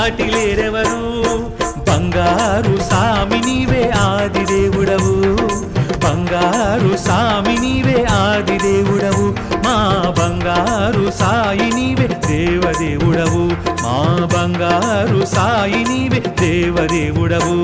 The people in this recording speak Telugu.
సాటి లేరెవరు బంగారు సామి నీవే ఆది దేవుడవు బంగారు సామి నీవే ఆది దేవుడవు మా బంగారు సాయి నీవే దేవదేవుడవు మా బంగారు సాయి నీవే దేవదేవుడవు